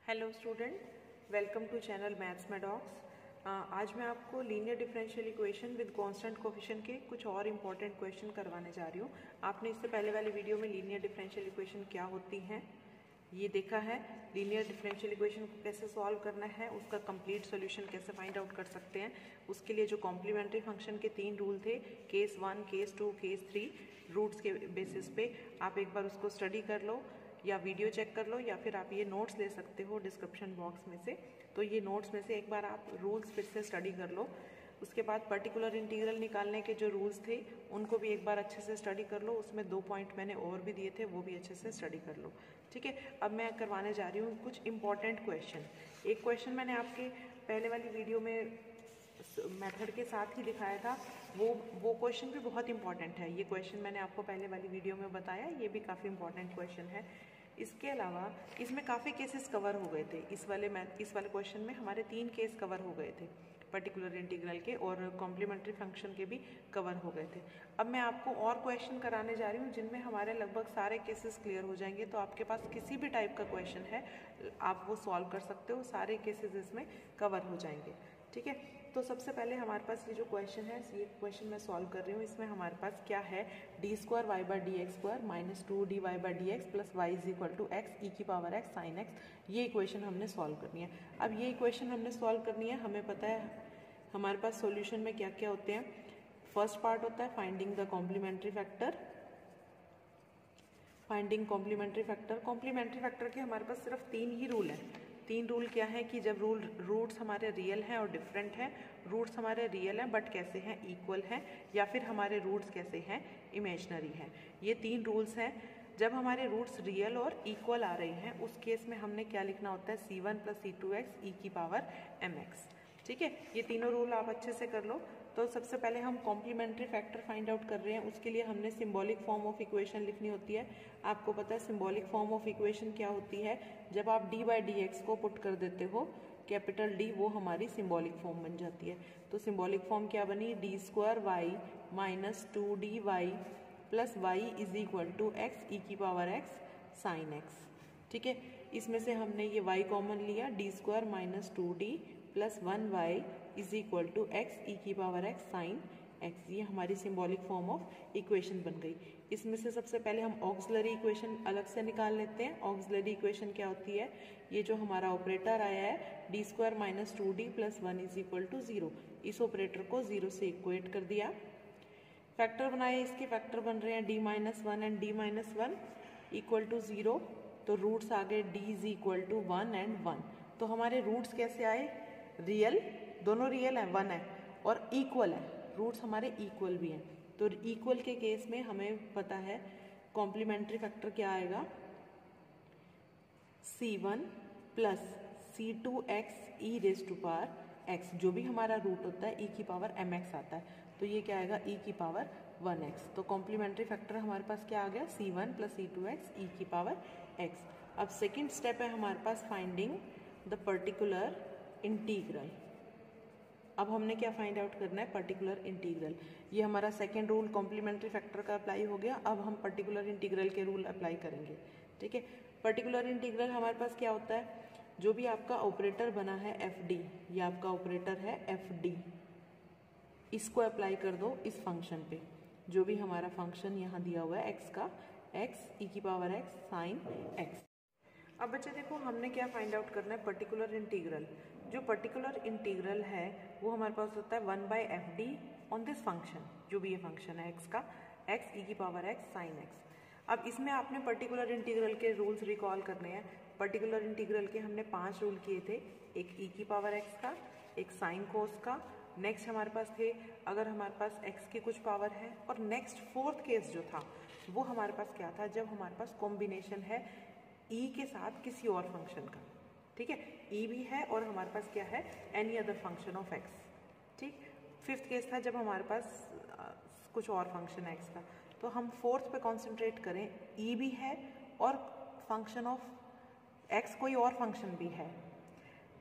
Hello student, welcome to channel maths में docs. आज मैं आपको linear differential equation with constant coefficient के कुछ और इम्पॉर्टेंट क्वेश्चन करवाने जा रही हूँ। आपने इससे पहले वाली वीडियो में लीनियर डिफरेंशियल इक्वेशन क्या होती हैं ये देखा है। लीनियर डिफरेंशियल इक्वेशन को कैसे सॉल्व करना है, उसका कंप्लीट सॉल्यूशन कैसे फाइंड आउट कर सकते हैं, उसके लिए जो कॉम्प्लीमेंट्री फंक्शन के 3 रूल थे, केस 1, केस 2, केस 3, रूट्स के बेसिस पे आप एक बार उसको स्टडी कर लो या वीडियो चेक कर लो या फिर आप ये नोट्स ले सकते हो डिस्क्रिप्शन बॉक्स में से। तो ये नोट्स में से एक बार आप रूल्स फिर से स्टडी कर लो। उसके बाद पर्टिकुलर इंटीग्रल निकालने के जो रूल्स थे उनको भी एक बार अच्छे से स्टडी कर लो। उसमें 2 पॉइंट मैंने और भी दिए थे, वो भी अच्छे से स्टडी कर लो। ठीक है, अब मैं करवाने जा रही हूँ कुछ इंपॉर्टेंट क्वेश्चन। एक क्वेश्चन मैंने आपके पहले वाली वीडियो में मेथड के साथ ही दिखाया था, वो क्वेश्चन भी बहुत इंपॉर्टेंट है। ये क्वेश्चन मैंने आपको पहले वाली वीडियो में बताया, ये भी काफ़ी इंपॉर्टेंट क्वेश्चन है। इसके अलावा इसमें काफ़ी केसेस कवर हो गए थे। इस वाले क्वेश्चन में हमारे 3 केस कवर हो गए थे, पर्टिकुलर इंटीग्रल के और कॉम्प्लीमेंट्री फंक्शन के भी कवर हो गए थे। अब मैं आपको और क्वेश्चन कराने जा रही हूँ जिनमें हमारे लगभग सारे केसेस क्लियर हो जाएंगे। तो आपके पास किसी भी टाइप का क्वेश्चन है आप वो सॉल्व कर सकते हो, सारे केसेस इसमें कवर हो जाएंगे। ठीक है, तो सबसे पहले हमारे पास ये जो क्वेश्चन है, ये क्वेश्चन मैं सॉल्व कर रही हूँ। इसमें हमारे पास क्या है, d² y/dx² - 2dy/dx plus y = x e⁻x sin x। ये इक्वेशन हमने सॉल्व करनी है। अब ये इक्वेशन हमने सॉल्व करनी है, हमें पता है हमारे पास सॉल्यूशन में क्या क्या होते हैं। फर्स्ट पार्ट होता है finding the complementary factor. Finding complementary factor, complementary factor के हमारे पास सिर्फ 3 ही रूल हैं। 3 रूल क्या है कि जब रूट्स हमारे रियल हैं और डिफरेंट हैं, रूट्स हमारे रियल हैं बट कैसे हैं, इक्वल हैं, या फिर हमारे रूट्स कैसे हैं, इमेजनरी हैं। ये 3 रूल्स हैं। जब हमारे रूट्स रियल और इक्वल आ रहे हैं उस केस में हमने क्या लिखना होता है, c1 + c2x e⁻mx। ठीक है, ये तीनों रूल आप अच्छे से कर लो। तो सबसे पहले हम कॉम्प्लीमेंट्री फैक्टर फाइंड आउट कर रहे हैं, उसके लिए हमने सिंबॉलिक फॉर्म ऑफ इक्वेशन लिखनी होती है। आपको पता है सिंबॉलिक फॉर्म ऑफ इक्वेशन क्या होती है, जब आप d/dx को पुट कर देते हो कैपिटल D, वो हमारी सिंबॉलिक फॉर्म बन जाती है। तो सिंबॉलिक फॉर्म क्या बनी, d² y - 2dy plus y = x e⁻x sin x। ठीक है, इसमें से हमने ये y कॉमन लिया, d² - 2d plus 1y = x e⁻x sin x। ये हमारी सिंबॉलिक फॉर्म ऑफ इक्वेशन बन गई। इसमें से सबसे पहले हम ऑक्सिलरी इक्वेशन अलग से निकाल लेते हैं। ऑक्सिलरी इक्वेशन क्या होती है, ये जो हमारा ऑपरेटर आया है d² - 2d प्लस 1 = 0, इस ऑपरेटर को 0 से इक्वेट कर दिया। फैक्टर बनाए, इसके फैक्टर बन रहे हैं d-1 एंड d-1 = 0। तो रूट्स आ गए d = 1 एंड 1। तो हमारे रूट्स कैसे आए, रियल, दोनों रियल हैं, 1 है और इक्वल है, रूट्स हमारे इक्वल भी हैं। तो इक्वल के केस में हमें पता है कॉम्प्लीमेंट्री फैक्टर क्या आएगा, c1 + c2x e⁻x, जो भी हमारा रूट होता है e⁻mx आता है। तो ये क्या आएगा, e⁻1x। तो कॉम्प्लीमेंट्री फैक्टर हमारे पास क्या आ गया, c1 + c2x e⁻x। अब सेकेंड स्टेप है हमारे पास फाइंडिंग द पर्टिकुलर इंटीग्रल। अब हमने क्या फाइंड आउट करना है, पर्टिकुलर इंटीग्रल। ये हमारा सेकेंड रूल कॉम्प्लीमेंट्री फैक्टर का अप्लाई हो गया। अब हम पर्टिकुलर इंटीग्रल के रूल अप्लाई करेंगे। ठीक है, पर्टिकुलर इंटीग्रल हमारे पास क्या होता है, जो भी आपका ऑपरेटर बना है fd, ये आपका ऑपरेटर है fd, इसको अप्लाई कर दो इस फंक्शन पे। जो भी हमारा फंक्शन यहाँ दिया हुआ है x का, x e⁻x sin x। अब बच्चे देखो, हमने क्या फाइंड आउट करना है, पर्टिकुलर इंटीग्रल। जो पर्टिकुलर इंटीग्रल है वो हमारे पास होता है 1/fd ऑन दिस फंक्शन, जो भी ये फंक्शन है x का, x e⁻x sin x। अब इसमें आपने पर्टिकुलर इंटीग्रल के रूल्स रिकॉल करने हैं। पर्टिकुलर इंटीग्रल के हमने 5 रूल किए थे, एक e⁻x का, एक साइन कोस का, नेक्स्ट हमारे पास थे अगर हमारे पास x की कुछ पावर है, और नेक्स्ट 4th केस जो था वो हमारे पास क्या था, जब हमारे पास कॉम्बिनेशन है e के साथ किसी और फंक्शन का। ठीक है, e भी है और हमारे पास क्या है, any other function of x। ठीक, 5th केस था जब हमारे पास कुछ और फंक्शन है x का। तो हम 4th पे कॉन्सेंट्रेट करें, e भी है और फंक्शन ऑफ x कोई और फंक्शन भी है।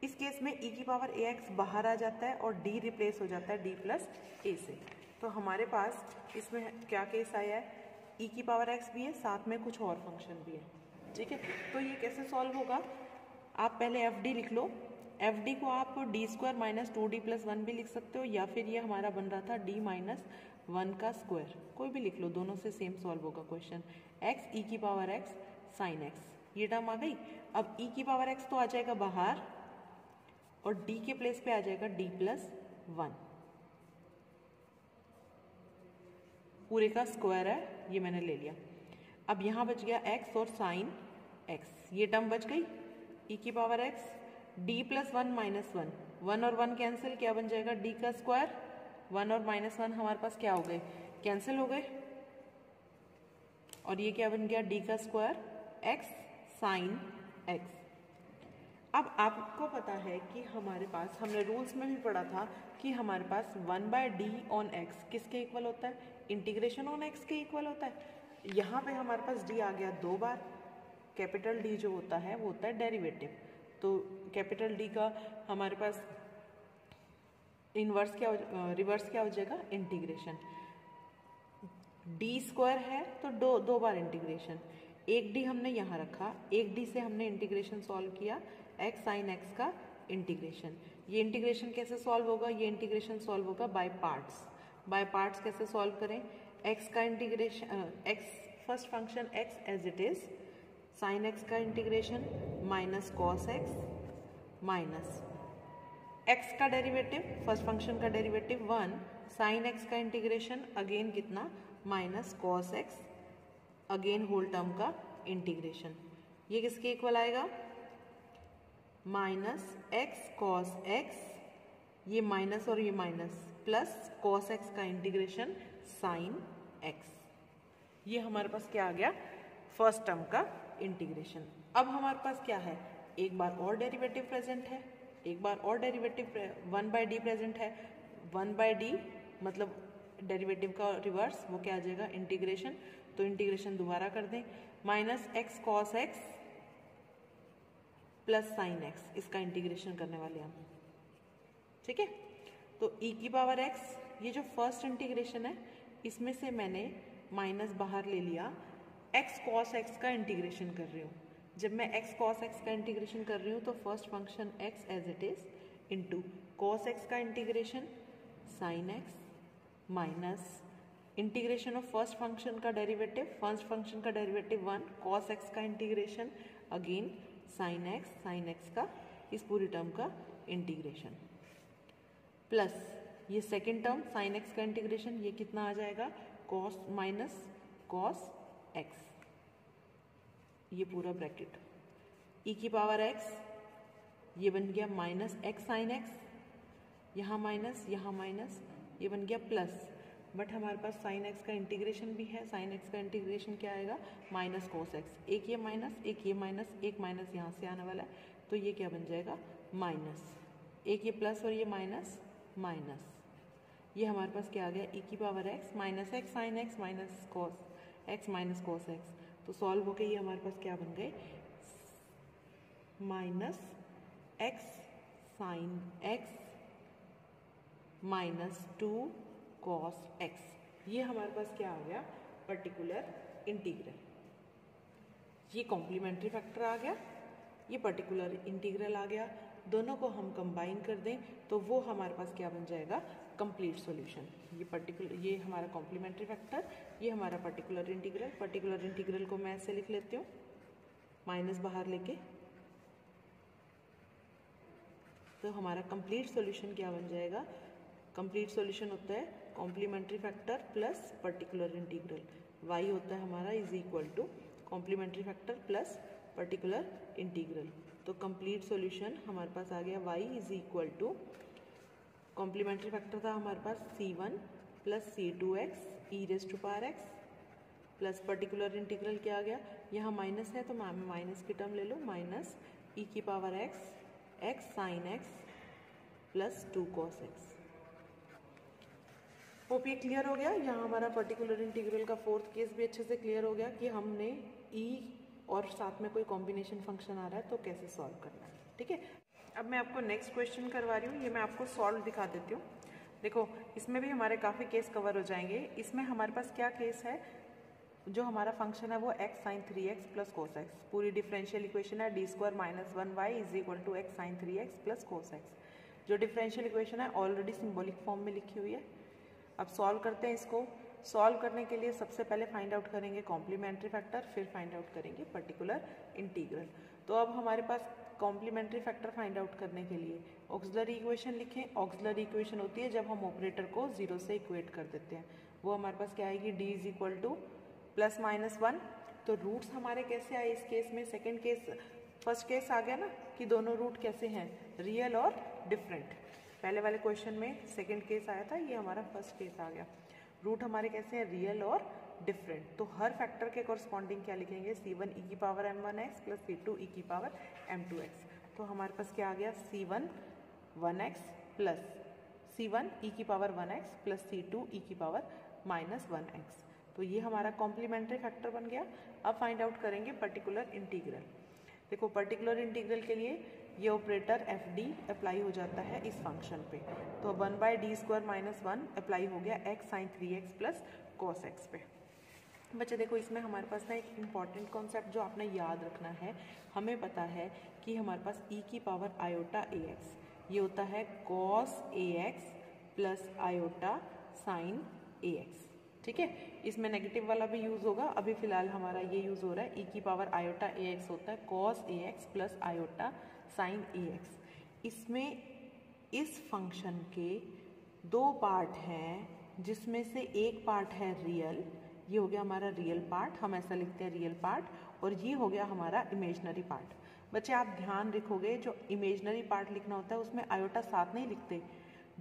इस केस में e⁻ax बाहर आ जाता है और d रिप्लेस हो जाता है d + a से। तो हमारे पास इसमें क्या केस आया है, e⁻x भी है, साथ में कुछ और फंक्शन भी है। ठीक है, तो ये कैसे सॉल्व होगा, आप पहले एफ डी लिख लो। एफ डी को आप D square minus 2d plus 1 भी लिख सकते हो, या फिर ये हमारा बन रहा था d माइनस 1 का स्क्वायर, कोई भी लिख लो, दोनों से सेम सॉल्व होगा क्वेश्चन। x e की पावर x साइन x, ये टर्म आ गई। अब e की पावर x तो आ जाएगा बाहर और d के प्लेस पे आ जाएगा d प्लस 1, पूरे का स्क्वायर है, ये मैंने ले लिया। अब यहाँ बच गया x और साइन x, ये टर्म बच गई। e की power x d plus 1 minus 1, 1 और 1 कैंसिल, क्या बन जाएगा d का स्क्वायर। 1 और माइनस 1 हमारे पास क्या हो गए, कैंसिल हो गए, और ये क्या बन गया d का स्क्वायर x साइन x। अब आपको पता है कि हमारे पास, हमने रूल्स में भी पढ़ा था कि हमारे पास 1/d ऑन x किसके इक्वल होता है, इंटीग्रेशन ऑन x के इक्वल होता है। यहाँ पे हमारे पास d आ गया 2 बार, कैपिटल D जो होता है वो होता है डेरिवेटिव, तो कैपिटल D का हमारे पास इनवर्स क्या रिवर्स क्या हो जाएगा, इंटीग्रेशन। d स्क्वायर है तो दो बार इंटीग्रेशन, एक d हमने यहाँ रखा, एक d से हमने इंटीग्रेशन सॉल्व किया, x साइन x का इंटीग्रेशन। ये इंटीग्रेशन कैसे सॉल्व होगा, ये इंटीग्रेशन सॉल्व होगा बाय पार्ट्स। बाय पार्ट्स कैसे सॉल्व करें, x का integration, x first function x as it is, sine x का integration minus cos x minus x का डेरिवेटिव, फर्स्ट फंक्शन का डेरिवेटिव 1, साइन x का इंटीग्रेशन अगेन कितना, minus cos x, again whole term का integration. ये किसके equal आएगा, minus x cos x, ये माइनस और ये माइनस, प्लस कॉस x का इंटीग्रेशन साइन x। ये हमारे पास क्या आ गया, फर्स्ट टर्म का इंटीग्रेशन। अब हमारे पास क्या है, एक बार और डेरिवेटिव प्रेजेंट है, एक बार और डेरिवेटिव 1/d प्रेजेंट है। 1/d मतलब डेरिवेटिव का रिवर्स, वो क्या आ जाएगा, इंटीग्रेशन। तो इंटीग्रेशन दोबारा कर दें, minus x cos x plus sign x, इसका इंटीग्रेशन करने वाले हम, ठीक है। तो e की पावर x, ये जो फर्स्ट इंटीग्रेशन है इसमें से मैंने माइनस बाहर ले लिया, x cos x का इंटीग्रेशन कर रही हूँ। जब मैं x cos x का इंटीग्रेशन कर रही हूँ तो first function x as it is into cos x का integration sine x minus integration of first function का डेरिवेटिव, फर्स्ट फंक्शन का डेरिवेटिव 1, cos x का इंटीग्रेशन अगेन साइन x का इस पूरी टर्म का इंटीग्रेशन, प्लस ये सेकेंड टर्म साइन x का इंटीग्रेशन, ये कितना आ जाएगा, cos माइनस cos x, ये पूरा ब्रैकेट, e की पावर x, ये बन गया माइनस x साइन x, यहाँ माइनस ये बन गया प्लस, बट हमारे पास साइन x का इंटीग्रेशन भी है, साइन x का इंटीग्रेशन क्या आएगा, माइनस cos x, एक ये माइनस, एक माइनस यहाँ से आने वाला है, तो ये क्या बन जाएगा, माइनस, एक ये प्लस और ये माइनस, ये हमारे पास क्या आ गया, e की power x minus x sine x minus cos x, तो सॉल्व होके ये हमारे पास क्या बन गए, minus x sine x minus 2 cos x, ये हमारे पास क्या आ गया, पर्टिकुलर इंटीग्रल। ये कॉम्प्लीमेंट्री फैक्टर आ गया, ये पर्टिकुलर इंटीग्रल आ गया, दोनों को हम कंबाइन कर दें तो वो हमारे पास क्या बन जाएगा, कंप्लीट सॉल्यूशन। ये हमारा कॉम्प्लीमेंट्री फैक्टर, ये हमारा पर्टिकुलर इंटीग्रल को मैं ऐसे लिख लेती हूँ, माइनस बाहर लेके, तो हमारा कंप्लीट सॉल्यूशन क्या बन जाएगा, कंप्लीट सॉल्यूशन होता है complementary factor plus particular integral, y होता है हमारा is equal to complementary factor plus particular integral. तो कंप्लीट सॉल्यूशन हमारे पास आ गया y is equal to, complementary factor था हमारे पास c1 plus c2x e raise to power x plus particular integral क्या आ गया, यहाँ माइनस है तो मैं माइनस की टर्म ले लूँ, माइनस ई की power x sine x plus 2 cos x। Hope ये क्लियर हो गया। यहाँ हमारा पर्टिकुलर इंटीग्रल का फोर्थ केस भी अच्छे से क्लियर हो गया कि हमने e और साथ में कोई कॉम्बिनेशन फंक्शन आ रहा है तो कैसे सॉल्व करना है, ठीक है। अब मैं आपको नेक्स्ट क्वेश्चन करवा रही हूँ, ये मैं आपको सॉल्व दिखा देती हूँ। देखो इसमें भी हमारे काफ़ी केस कवर हो जाएंगे। इसमें हमारे पास क्या केस है, जो हमारा फंक्शन है वो x sin 3x plus cos x, पूरी डिफरेंशियल इक्वेशन है D square minus 1y is equal to x sin 3x plus cos x. जो डिफरेंशियल इक्वेशन है ऑलरेडी सिंबॉलिक फॉर्म में लिखी हुई है। अब सॉल्व करते हैं इसको। सॉल्व करने के लिए सबसे पहले फाइंड आउट करेंगे कॉम्प्लीमेंट्री फैक्टर, फिर फाइंड आउट करेंगे पर्टिकुलर इंटीग्रल। तो अब हमारे पास कॉम्प्लीमेंट्री फैक्टर फाइंड आउट करने के लिए ऑक्सिलरी इक्वेशन लिखें। ऑक्सिलरी इक्वेशन होती है जब हम ऑपरेटर को 0 से इक्वेट कर देते हैं। वो हमारे पास क्या आएगी, d is equal two plus minus 1। तो रूट्स हमारे कैसे आए इस केस में, सेकेंड केस, फर्स्ट केस आ गया ना कि दोनों रूट कैसे हैं, रियल और डिफरेंट। पहले वाले क्वेश्चन में सेकेंड केस आया था, ये हमारा फर्स्ट केस आ गया। रूट हमारे कैसे हैं, रियल और डिफरेंट। तो हर फैक्टर के कॉरस्पॉन्डिंग क्या लिखेंगे, c1 e की power m1x plus c2 e की पावर m2x। तो हमारे पास क्या आ गया, c1 1x plus c1 e की power 1x plus c2 e की पावर माइनस 1x। तो ये हमारा कॉम्प्लीमेंट्री फैक्टर बन गया। अब फाइंड आउट करेंगे पर्टिकुलर इंटीग्रल। देखो पर्टिकुलर इंटीग्रल के लिए ये ऑपरेटर एफ डी अप्लाई हो जाता है इस फंक्शन पे। तो 1/d² माइनस 1 अप्लाई हो गया x sin 3x plus cos x पे। बच्चे देखो इसमें हमारे पास ना एक इम्पॉर्टेंट कॉन्सेप्ट जो आपने याद रखना है, हमें पता है कि हमारे पास e की पावर आयोटा ax ये होता है cos ax plus iota sin ax। ठीक है, इसमें नेगेटिव वाला भी यूज होगा, अभी फिलहाल हमारा ये यूज हो रहा है। e की पावर आयोटा ax होता है cos ax plus iota sin ax। इसमें इस फंक्शन के दो पार्ट हैं जिसमें से एक पार्ट है रियल, ये हो गया हमारा रियल पार्ट, हम ऐसा लिखते हैं रियल पार्ट, और ये हो गया हमारा इमेजनरी पार्ट। बच्चे आप ध्यान रखोगे जो इमेजनरी पार्ट लिखना होता है उसमें आयोटा साथ नहीं लिखते,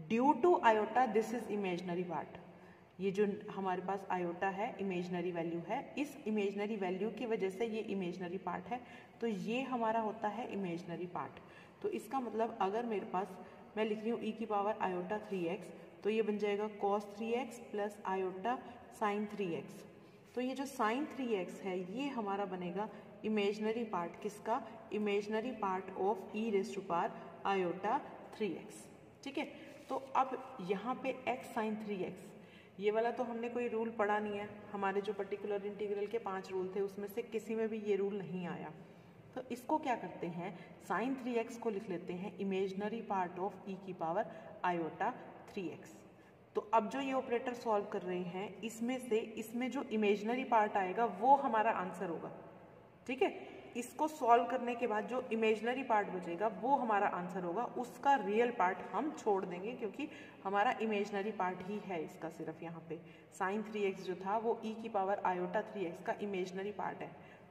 due to iota this is imaginary part. ये जो हमारे पास आयोटा है इमेजनरी वैल्यू है, इस इमेजनरी वैल्यू की वजह से ये इमेजनरी पार्ट है, तो ये हमारा होता है इमेजनरी पार्ट। तो इसका मतलब अगर मेरे पास मैं लिख रही हूँ e की पावर आयोटा 3x, तो ये बन जाएगा cos 3x plus iota sin 3x। तो ये जो sin 3x है ये हमारा बनेगा इमेजनरी पार्ट, किसका, imaginary part of e raise to power iota 3x। ठीक है, तो अब यहाँ पे x sin 3x ये वाला तो हमने कोई रूल पढ़ा नहीं है, हमारे जो पर्टिकुलर इंटीग्रल के 5 रूल थे उसमें से किसी में भी ये रूल नहीं आया। तो इसको क्या करते हैं, sin 3x को लिख लेते हैं इमेजनरी पार्ट ऑफ e की पावर आयोटा 3x। तो अब जो ये ऑपरेटर सॉल्व कर रहे हैं इसमें से इसमें जो इमेजनरी पार्ट आएगा वो हमारा आंसर होगा। ठीक है, इसको सॉल्व करने के बाद जो इमेजनरी पार्ट बचेगा वो हमारा आंसर होगा, उसका रियल पार्ट हम छोड़ देंगे क्योंकि हमारा इमेजनरी पार्ट ही है इसका सिर्फ। यहाँ पे sin 3x जो था वो e की पावर आयोटा 3x का इमेजनरी पार्ट है,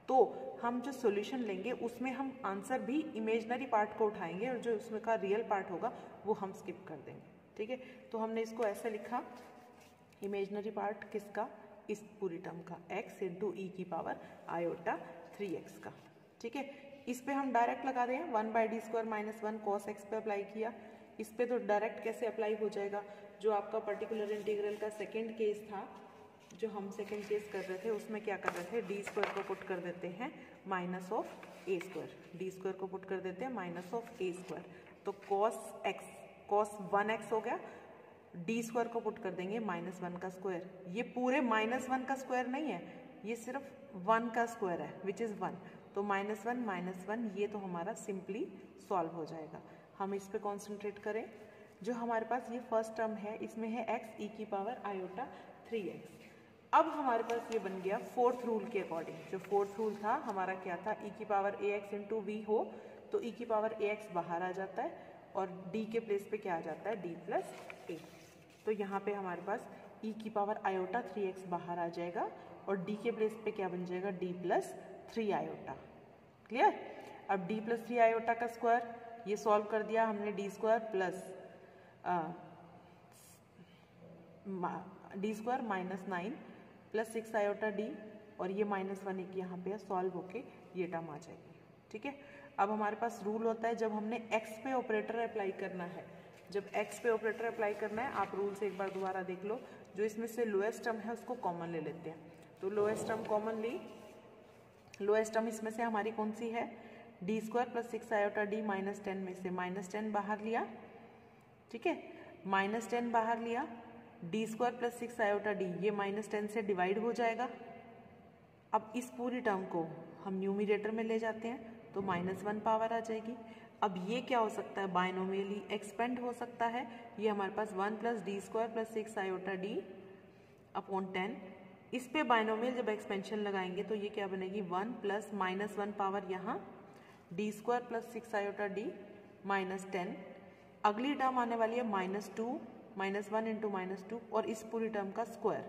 तो हम जो सॉल्यूशन लेंगे उसमें हम आंसर भी इमेजनरी पार्ट को उठाएंगे और जो उसमें का रियल पार्ट होगा वो हम स्किप कर देंगे। ठीक है, तो हमने इसको ऐसे लिखा, इमेजनरी पार्ट किसका, इस पूरी टर्म का x इंटू ई की पावर आयोटा 3x का। ठीक है, इस पे हम डायरेक्ट लगा रहे हैं 1/d² माइनस 1 cos x पे अप्लाई किया। इस पे तो डायरेक्ट कैसे अप्लाई हो जाएगा, जो आपका पर्टिकुलर इंटीग्रल का सेकेंड केस था, जो हम सेकेंड केस कर रहे थे उसमें क्या कर रहे थे, d² को पुट कर देते हैं माइनस ऑफ a², d² को पुट कर देते हैं माइनस ऑफ a²। तो cos 1x हो गया, d² को पुट कर देंगे माइनस 1 का स्क्वायर। ये पूरे माइनस 1 का स्क्वायर नहीं है, ये सिर्फ 1 का स्क्वायर है विच इज़ 1। तो माइनस 1 ये तो हमारा सिंपली सॉल्व हो जाएगा। हम इस पे कॉन्सेंट्रेट करें, जो हमारे पास ये फर्स्ट टर्म है इसमें है x e की पावर आयोटा 3x। अब हमारे पास ये बन गया फोर्थ रूल के अकॉर्डिंग। जो फोर्थ रूल था हमारा क्या था, e की पावर ax इंटू वी हो तो e की पावर ax बाहर आ जाता है और d के प्लेस पे क्या आ जाता है, d प्लस a। तो यहाँ पे हमारे पास e की पावर आयोटा 3x बाहर आ जाएगा और d के प्लेस पे क्या बन जाएगा, d प्लस 3 आयोटा। क्लियर। अब d प्लस 3 आयोटा का स्क्वायर ये सॉल्व कर दिया हमने, d² plus d² minus 9 plus 6 iota d, और ये माइनस 1 एक यहाँ पे सॉल्व होके ये टर्म आ जाएगी। ठीक है, अब हमारे पास रूल होता है जब हमने x पे ऑपरेटर अप्लाई करना है, जब x पे ऑपरेटर अप्लाई करना है, आप रूल से एक बार दोबारा देख लो, जो इसमें से लोएस्ट टर्म है उसको कॉमन ले लेते हैं। तो लोएस्ट टर्म कॉमन ली, लोएस्ट टर्म इसमें से हमारी कौन सी है, d² plus 6 iota d minus 10 में से माइनस 10 बाहर लिया। ठीक है, माइनस 10 बाहर लिया, d² प्लस 6 आयोटा d ये माइनस 10 से डिवाइड हो जाएगा। अब इस पूरी टर्म को हम न्यूमिरेटर में ले जाते हैं तो -1 पावर आ जाएगी। अब ये क्या हो सकता है, बाइनोमियली एक्सपेंड हो सकता है। ये हमारे पास 1 + d² + 6 iota d अपॉन 10। इस पे बाइनोमियल जब एक्सपेंशन लगाएंगे तो ये क्या बनेगी, 1 + -1 पावर यहाँ d² + 6 iota d -10। अगली टर्म आने वाली है -2, -1 × -2 और इस पूरी टर्म का स्क्वायर।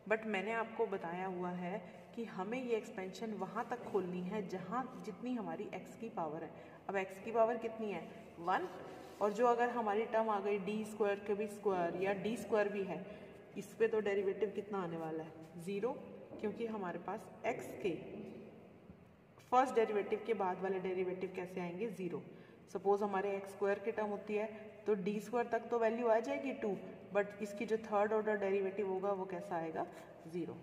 बट मैंने आपको बताया हुआ है कि हमें ये एक्सपेंशन वहाँ तक खोलनी है जहाँ जितनी हमारी x की पावर है। अब x की पावर कितनी है, 1, और जो अगर हमारी टर्म आ गई d² के भी स्क्वायर या d² भी है, इस पे तो डेरिवेटिव कितना आने वाला है, 0, क्योंकि हमारे पास x के फर्स्ट डेरिवेटिव के बाद वाले डेरिवेटिव कैसे आएंगे, 0। सपोज हमारे x² की टर्म होती है तो d² तक तो वैल्यू आ जाएगी 2, बट इसकी जो थर्ड ऑर्डर डेरिवेटिव होगा वो कैसा आएगा, 0।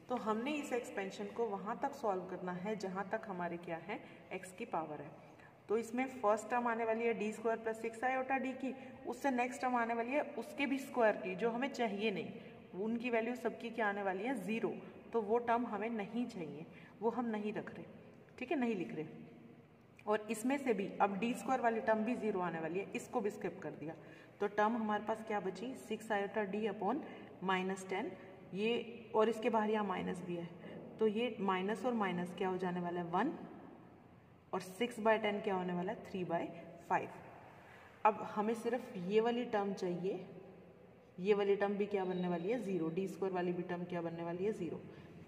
तो हमने इस एक्सपेंशन को वहाँ तक सॉल्व करना है जहाँ तक हमारे क्या है, x की पावर है। तो इसमें फर्स्ट टर्म आने वाली है d² + 6 iota d की, उससे नेक्स्ट टर्म आने वाली है उसके भी स्क्वायर की, जो हमें चाहिए नहीं, उनकी वैल्यू सबकी क्या आने वाली है, 0। तो वो टर्म हमें नहीं चाहिए, वो हम नहीं रख रहे, ठीक है, नहीं लिख रहे। और इसमें से भी अब d² वाली टर्म भी 0 आने वाली है, इसको भी स्किप कर दिया। तो टर्म हमारे पास क्या बची, 6 iota d अपॉन -10, ये और इसके बाहर यहाँ माइनस भी है, तो ये माइनस और माइनस क्या हो जाने वाला है, 1, और 6/10 क्या होने वाला है, 3/5। अब हमें सिर्फ ये वाली टर्म चाहिए, ये वाली टर्म भी क्या बनने वाली है, 0, d² वाली भी टर्म क्या बनने वाली है, 0,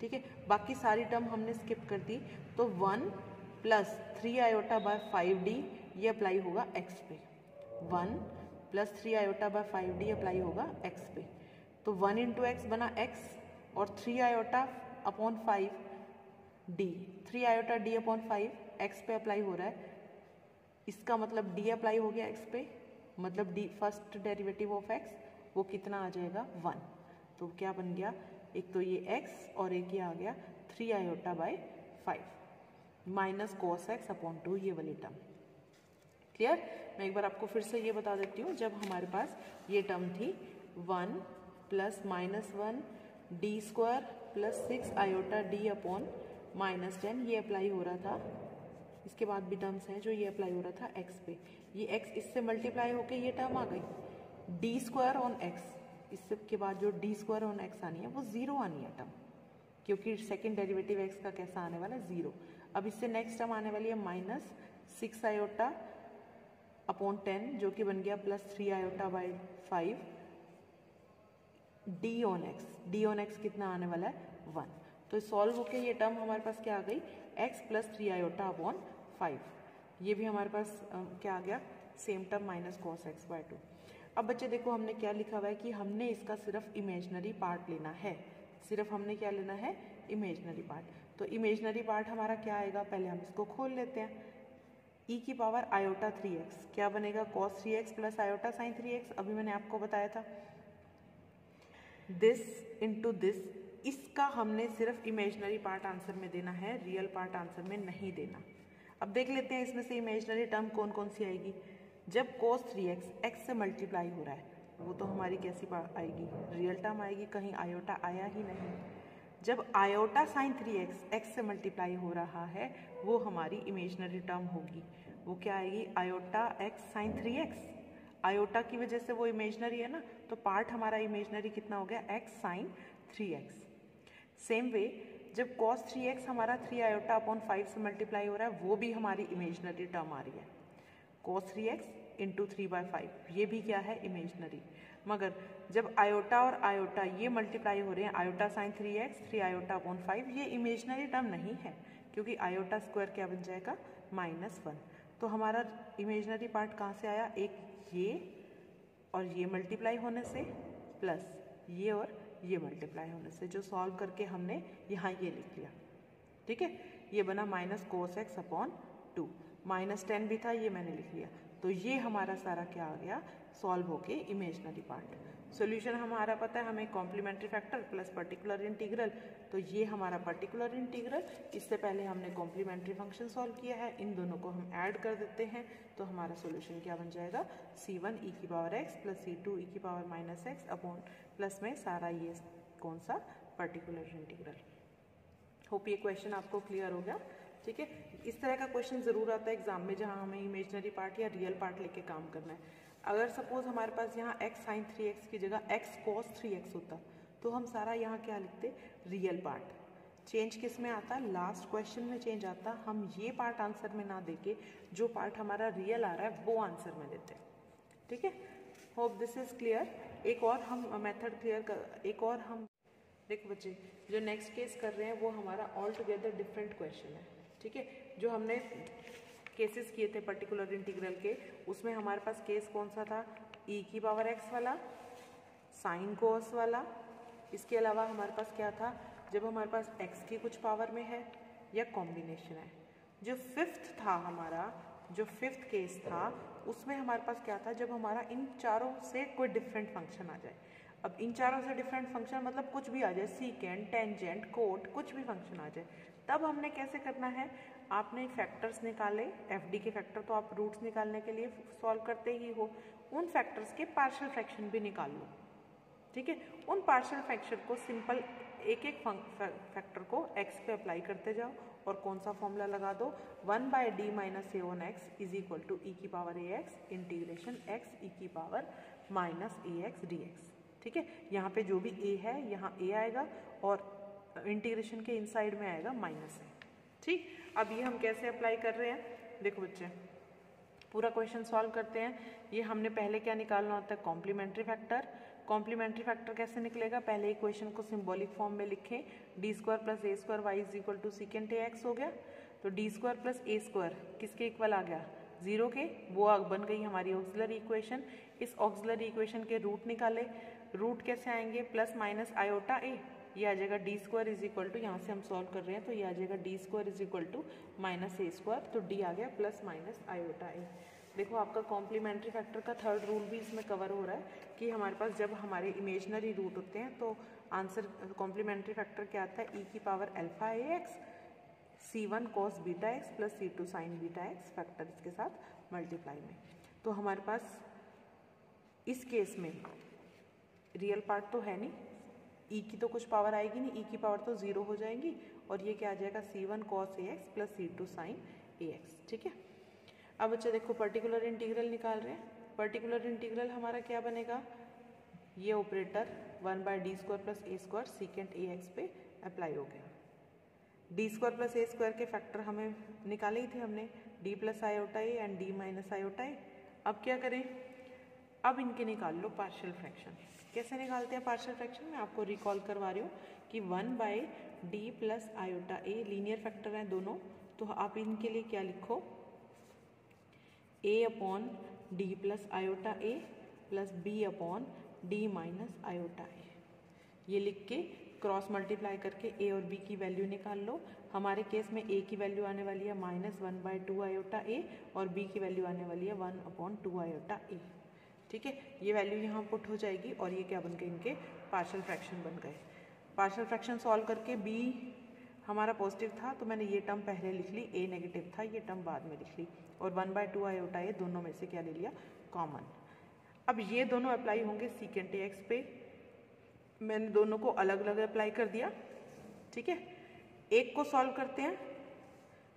ठीक है। बाकी सारी टर्म हमने स्किप कर दी, तो 1 + 3 iota/5d ये अप्लाई होगा x पे, 1 + 3 iota/5d अप्लाई होगा x पे। तो 1 × x बना x और 3 iota/5d, 3 iota d upon 5 x पे अप्लाई हो रहा है, इसका मतलब d अप्लाई हो गया x पे, मतलब d first derivative of x वो कितना आ जाएगा, 1। तो क्या बन गया, एक तो ये x और एक ये आ गया 3 iota/5 minus cos x upon 2, ये वाली टर्म। क्लियर। मैं एक बार आपको फिर से ये बता देती हूँ, जब हमारे पास ये टर्म थी 1 + -1 d² + 6 iota d अपॉन -10, ये अप्लाई हो रहा था, इसके बाद भी टर्म्स हैं जो ये अप्लाई हो रहा था x पे, ये x इससे मल्टीप्लाई होके ये टर्म आ गई d² ऑन x, इससे के बाद जो d² ऑन x आनी है वो 0 आनी है टर्म, क्योंकि सेकेंड डेरिवेटिव x का कैसा आने वाला है, 0। अब इससे नेक्स्ट टर्म आने वाली है -6 iota अपॉन 10, जो कि बन गया +3 iota/5 d on x, d on x कितना आने वाला है, 1। तो सॉल्व होके ये टर्म हमारे पास क्या आ गई, x + 3 iota अपॉन 5, ये भी हमारे पास क्या आ गया, सेम टर्म -cos x/2। अब बच्चे देखो हमने क्या लिखा हुआ है कि हमने इसका सिर्फ इमेजनरी पार्ट लेना है, सिर्फ हमने क्या लेना है, इमेजनरी पार्ट। तो इमेजनरी पार्ट हमारा क्या आएगा, पहले हम इसको खोल लेते हैं, e की पावर iota3x क्या बनेगा, cos 3x + iota sin 3x, अभी मैंने आपको बताया था, दिस इंटू दिस। इसका हमने सिर्फ इमेजनरी पार्ट आंसर में देना है, रियल पार्ट आंसर में नहीं देना। अब देख लेते हैं इसमें से इमेजनरी टर्म कौन कौन सी आएगी। जब cos 3x x से मल्टीप्लाई हो रहा है वो तो हमारी कैसी आएगी, रियल टर्म आएगी, कहीं आयोटा आया ही नहीं। जब आयोटा sin 3x x से मल्टीप्लाई हो रहा है वो हमारी इमेजनरी टर्म होगी, वो क्या आएगी, iota x sin 3x, iota की वजह से वो इमेजनरी है ना, तो पार्ट हमारा इमेजनरी कितना हो गया, x sin 3x। Same way जब cos 3x हमारा 3 iota अपॉन 5 से मल्टीप्लाई हो रहा है वो भी हमारी इमेजनरी टर्म आ रही है, cos 3x इंटू 3/5, ये भी क्या है, इमेजनरी। मगर जब आयोटा और आयोटा ये मल्टीप्लाई हो रहे हैं, iota sin 3x 3 iota upon 5, ये इमेजनरी टर्म नहीं है, क्योंकि आयोटा स्क्वायर क्या बन जाएगा, -1। तो हमारा इमेजनरी पार्ट कहाँ से आया, एक ये और ये मल्टीप्लाई होने से, प्लस ये और ये मल्टीप्लाई होने से, जो सॉल्व करके हमने यहाँ ये लिख लिया, ठीक है। ये बना -cos x अपॉन 2, -10 भी था, ये मैंने लिख लिया। तो ये हमारा सारा क्या आ गया, सॉल्व होके इमेजनरी पार्ट। सॉल्यूशन हमारा पता है हमें, complementary factor plus particular integral. तो ये हमारा पर्टिकुलर इंटीग्रल, इससे पहले हमने कॉम्प्लीमेंट्री फंक्शन सॉल्व किया है, इन दोनों को हम ऐड कर देते हैं तो हमारा सॉल्यूशन क्या बन जाएगा, c1 e की power x plus c2 e की पावर -x अपॉन प्लस में सारा ये कौन सा, पर्टिकुलर इंटीग्रल। होप ये क्वेश्चन आपको क्लियर हो गया। ठीक है, इस तरह का क्वेश्चन ज़रूर आता है एग्जाम में जहाँ हमें इमेजनरी पार्ट या रियल पार्ट लेके काम करना है। अगर सपोज हमारे पास यहाँ x sin 3x की जगह x cos 3x होता तो हम सारा यहाँ क्या लिखते, रियल पार्ट। चेंज किस में आता, लास्ट क्वेश्चन में चेंज आता, हम ये पार्ट आंसर में ना देके जो पार्ट हमारा रियल आ रहा है वो आंसर में देते हैं। ठीक है, होप दिस इज क्लियर। एक और हम मेथड क्लियर कर, एक और हम देखो बच्चे, जो नेक्स्ट केस कर रहे हैं वो हमारा ऑल टुगेदर डिफरेंट क्वेश्चन है। ठीक है, जो हमने केसेस किए थे पर्टिकुलर इंटीग्रल के, उसमें हमारे पास केस कौन सा था, e की पावर x वाला, साइन कोस वाला। इसके अलावा हमारे पास क्या था, जब हमारे पास x की कुछ पावर में है या कॉम्बिनेशन है। जो फिफ्थ था हमारा, जो फिफ्थ केस था उसमें हमारे पास क्या था, जब हमारा इन चारों से कोई डिफरेंट फंक्शन आ जाए। अब इन चारों से डिफरेंट फंक्शन मतलब कुछ भी आ जाए, सीकेंट, टेंजेंट, कोट, कुछ भी फंक्शन आ जाए, तब हमने कैसे करना है, आपने फैक्टर्स निकाले, एफडी के फैक्टर तो आप रूट्स निकालने के लिए सॉल्व करते ही हो, उन फैक्टर्स के पार्शियल फ्रैक्शन भी निकाल लो। ठीक है, उन पार्शियल फ्रैक्शन को सिंपल एक एक फैक्टर को x पे अप्लाई करते जाओ और कौन सा फॉर्मूला लगा दो, 1/d minus a1x is equal to e की power ax integration x e की पावर माइनस ax dx। ठीक है, यहाँ पे जो भी a है यहाँ a आएगा और इंटीग्रेशन के इनसाइड में आएगा माइनस a। ठीक, अब ये हम कैसे अप्लाई कर रहे हैं, देखो बच्चे पूरा क्वेश्चन सॉल्व करते हैं। ये हमने पहले क्या निकालना होता है, कॉम्प्लीमेंट्री फैक्टर। कॉम्प्लीमेंट्री फैक्टर कैसे निकलेगा, पहले इक्वेशन को सिंबॉलिक फॉर्म में लिखें, D square plus A square Y is equal to secant A X हो गया। तो D square plus A square किसके इक्वल आ गया, 0 के, वो बन गई हमारी ऑक्सिलरी इक्वेशन। इस ऑक्सिलरी इक्वेशन के रूट निकाले, रूट कैसे आएंगे, प्लस माइनस आयोटा ए, ये आ जाएगा D square is equal to, यहाँ से हम सॉल्व कर रहे हैं तो ये आ जाएगा D square is equal to minus A square, तो डी आ गया प्लस माइनस आयोटा ए। देखो आपका कॉम्प्लीमेंट्री फैक्टर का थर्ड रूल भी इसमें कवर हो रहा है कि हमारे पास जब हमारे इमेजनरी रूट होते हैं तो आंसर कॉम्प्लीमेंट्री फैक्टर क्या आता है, e की power alpha A X c1 cos beta X plus c2 sine beta X factor इसके साथ मल्टीप्लाई में। तो हमारे पास इस केस में रियल पार्ट तो है नहीं, e की तो कुछ पावर आएगी नहीं, e की पावर तो 0 हो जाएंगी और ये क्या आ जाएगा c1 cos ए एक्स प्लस c2 साइन ए एक्स। ठीक है, अब बच्चे देखो पर्टिकुलर इंटीग्रल निकाल रहे हैं। पर्टिकुलर इंटीग्रल हमारा क्या बनेगा, ये operator 1/d square plus A square secant A X पे अप्लाई हो गया। D square plus A square के फैक्टर हमें निकाले ही थे हमने, d plus iota A and d minus iota A. अब क्या करें, अब इनके निकाल लो पार्शियल फ्रैक्शन। कैसे निकालते हैं पार्शियल फ्रैक्शन, मैं आपको रिकॉल करवा रही हूँ कि 1/d plus iota a linear factor हैं दोनों, तो आप इनके लिए क्या लिखो, a upon d plus iota a plus b upon d minus iota ए। ये लिख के क्रॉस मल्टीप्लाई करके a और b की वैल्यू निकाल लो। हमारे केस में a की वैल्यू आने वाली है -1/2 आयोटा a और b की वैल्यू आने वाली है 1/2 आयोटा a। ठीक है, ये वैल्यू यहाँ पुट हो जाएगी और ये क्या बन गए, इनके पार्शियल फ्रैक्शन बन गए। पार्शियल फ्रैक्शन सॉल्व करके b हमारा पॉजिटिव था तो मैंने ये टर्म पहले लिख ली, a नेगेटिव था ये टर्म बाद में लिख ली, और 1/2 आयोटा ए दोनों में से क्या ले लिया, कॉमन। अब ये दोनों अप्लाई होंगे सीकेंट ए एक्स पे, मैंने दोनों को अलग अलग अप्लाई कर दिया। ठीक है, एक को सॉल्व करते हैं,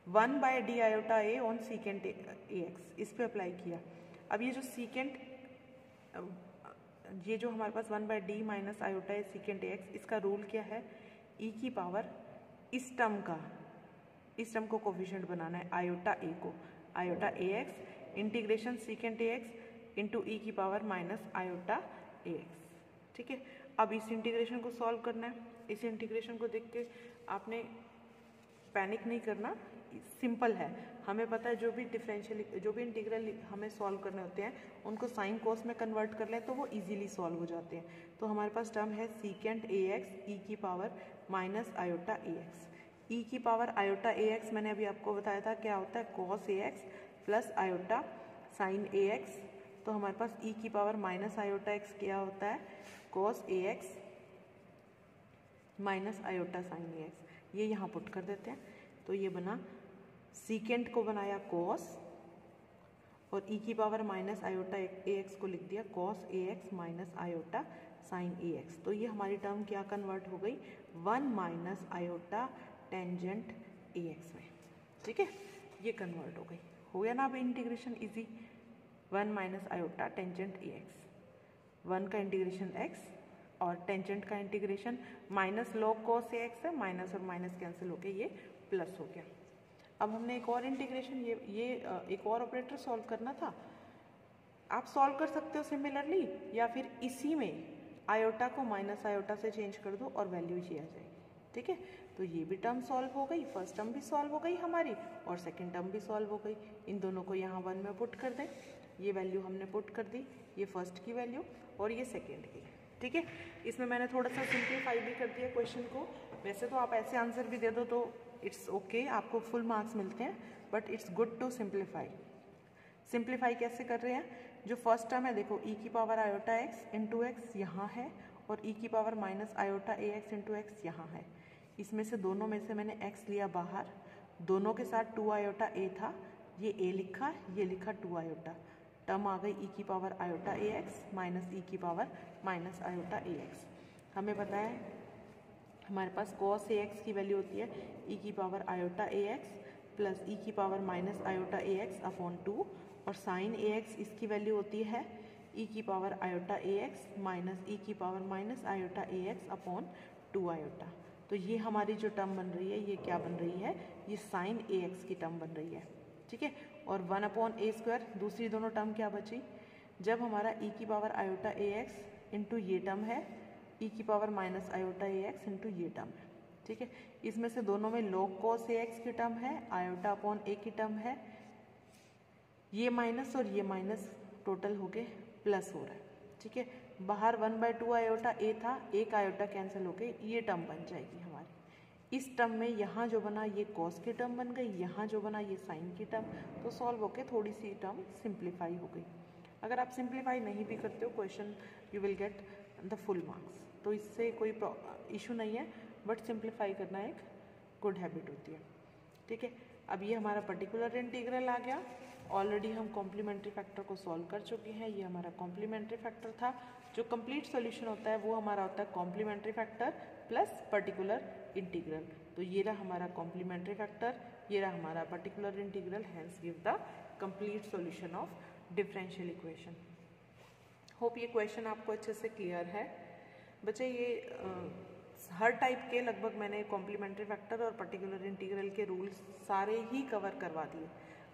1/d iota A on secant A x, इस पे अप्लाई किया। अब ये जो सीकेंट, ये जो हमारे पास 1/d minus iota A secant A x, इसका रूल क्या है, e की पावर इस टर्म को कोफिशिएंट बनाना है, आयोटा ए को, iota a x integration secant A x into e की power minus iota a x. ठीक है, अब इस इंटीग्रेशन को सॉल्व करना है। इस इंटीग्रेशन को देख के आपने पैनिक नहीं करना, सिंपल है, हमें पता है जो भी डिफरेंशियल, जो भी इंटीग्रल हमें सॉल्व करने होते हैं उनको साइन कोस में कन्वर्ट कर लें तो वो इजीली सॉल्व हो जाते हैं। तो हमारे पास टर्म है सीकेंट ए एक्स ई की power minus iota a x. ई की पावर आयोटा ए एक्स मैंने अभी आपको बताया था क्या होता है, cos A x plus iota sine A x. तो हमारे पास ई की पावर माइनस आयोटा एक्स क्या होता है, cos A x minus iota sine A x. ये यहाँ पुट कर देते हैं, तो ये बना सीकेंट को बनाया कॉस और ई की power minus iota a x को लिख दिया cos A x minus iota sine A x. तो ये हमारी टर्म क्या कन्वर्ट हो गई, 1 माइनस आयोटा टेंजेंट ए एक्स में। ठीक है, ये कन्वर्ट हो गया ना अब integration easy. 1 minus iota tangent ए एक्स, 1 का इंटीग्रेशन x और टेंजेंट का integration minus log cos A x है, माइनस और माइनस कैंसिल होके ये प्लस हो गया। अब हमने एक और इंटीग्रेशन ये एक और ऑपरेटर सॉल्व करना था। आप सॉल्व कर सकते हो सिमिलरली, या फिर इसी में आयोटा को माइनस आयोटा से चेंज कर दो और वैल्यू ये आ जाएगी। ठीक है, तो ये भी टर्म सॉल्व हो गई, फर्स्ट टर्म भी सॉल्व हो गई हमारी और सेकंड टर्म भी सॉल्व हो गई। इन दोनों को यहाँ 1 में पुट कर दें, ये वैल्यू हमने पुट कर दी, ये फर्स्ट की वैल्यू और ये सेकेंड की। ठीक है, इसमें मैंने थोड़ा सा सिंप्लीफाई भी कर दिया क्वेश्चन को। वैसे तो आप ऐसे आंसर भी दे दो तो इट्स ओके, आपको फुल मार्क्स मिलते हैं, but it's good to simplify. Simplify कैसे कर रहे हैं? जो फर्स्ट टर्म है देखो, ई की power iota x into x यहाँ है और ई की power minus iota a x into x यहाँ है। इसमें से दोनों में से मैंने x लिया बाहर, दोनों के साथ 2 आयोटा a था, ये a लिखा, ये लिखा 2 आयोटा, टर्म आ गई e की power iota a x minus e की power minus iota a x. हमें पता है हमारे पास cos ए एक्स की वैल्यू होती है e की power iota a x plus ई की power minus iota a x upon 2 और साइन ए एक्स इसकी वैल्यू होती है e की power iota a x minus e की power minus iota a x upon 2 iota. तो ये हमारी जो टर्म बन रही है ये क्या बन रही है? ये साइन ए एक्स की टर्म बन रही है। ठीक है, और 1 अपॉन ए स्क्वायर, दूसरी दोनों टर्म क्या बची? जब हमारा e की power iota a x into ये टर्म है, e की power minus iota a x into ये टर्म है। ठीक है, इसमें से दोनों में log cos ए एक्स की टर्म है, आयोटा अपॉन ए की टर्म है, ये माइनस और ये माइनस टोटल हो के प्लस हो रहा है। ठीक है, बाहर 1/2 आयोटा ए था, एक आयोटा कैंसिल होके ये टर्म बन जाएगी हमारी। इस टर्म में यहाँ जो बना ये कॉस की टर्म बन गई, यहाँ जो बना ये साइन की टर्म, तो सॉल्व होके थोड़ी सी टर्म सिंप्लीफाई हो गई। अगर आप सिंप्लीफाई नहीं भी करते हो question, you will get the full marks, तो इससे कोई इशू नहीं है, बट सिंप्लीफाई करना एक गुड हैबिट होती है। ठीक है, अब ये हमारा पर्टिकुलर इंटीग्रल आ गया। ऑलरेडी हम कॉम्प्लीमेंट्री फैक्टर को सॉल्व कर चुके हैं, ये हमारा कॉम्प्लीमेंट्री फैक्टर था। जो कंप्लीट सॉल्यूशन होता है वो हमारा होता है complementary factor plus particular integral. तो ये रहा हमारा कॉम्प्लीमेंट्री फैक्टर, ये रहा हमारा particular integral, hence give the complete solution of differential equation. Hope ये क्वेश्चन आपको अच्छे से क्लियर है। बच्चे ये हर टाइप के लगभग मैंने कॉम्प्लीमेंट्री फैक्टर और पर्टिकुलर इंटीग्रल के रूल्स सारे ही कवर करवा दिए।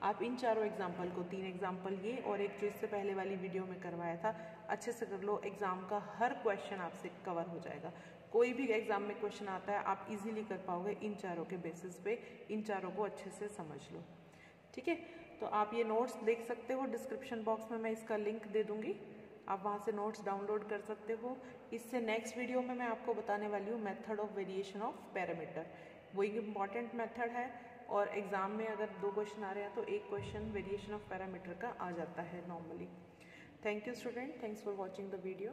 आप इन चारों एग्जाम्पल को, 3 एग्जाम्पल ये और एक जो इससे पहले वाली वीडियो में करवाया था, अच्छे से कर लो। एग्जाम का हर क्वेश्चन आपसे कवर हो जाएगा। कोई भी एग्जाम में क्वेश्चन आता है आप इजीली कर पाओगे इन चारों के बेसिस पे। इन चारों को अच्छे से समझ लो। ठीक है, तो आप ये नोट्स देख सकते हो, डिस्क्रिप्शन बॉक्स में मैं इसका लिंक दे दूंगी, आप वहाँ से नोट्स डाउनलोड कर सकते हो। इससे नेक्स्ट वीडियो में मैं आपको बताने वाली हूँ method of variation of parameter. वो एक इम्पॉर्टेंट मेथड है और एग्जाम में अगर 2 क्वेश्चन आ रहे हैं तो एक क्वेश्चन वेरिएशन ऑफ पैरामीटर का आ जाता है normally. Thank you student, thanks for watching the video.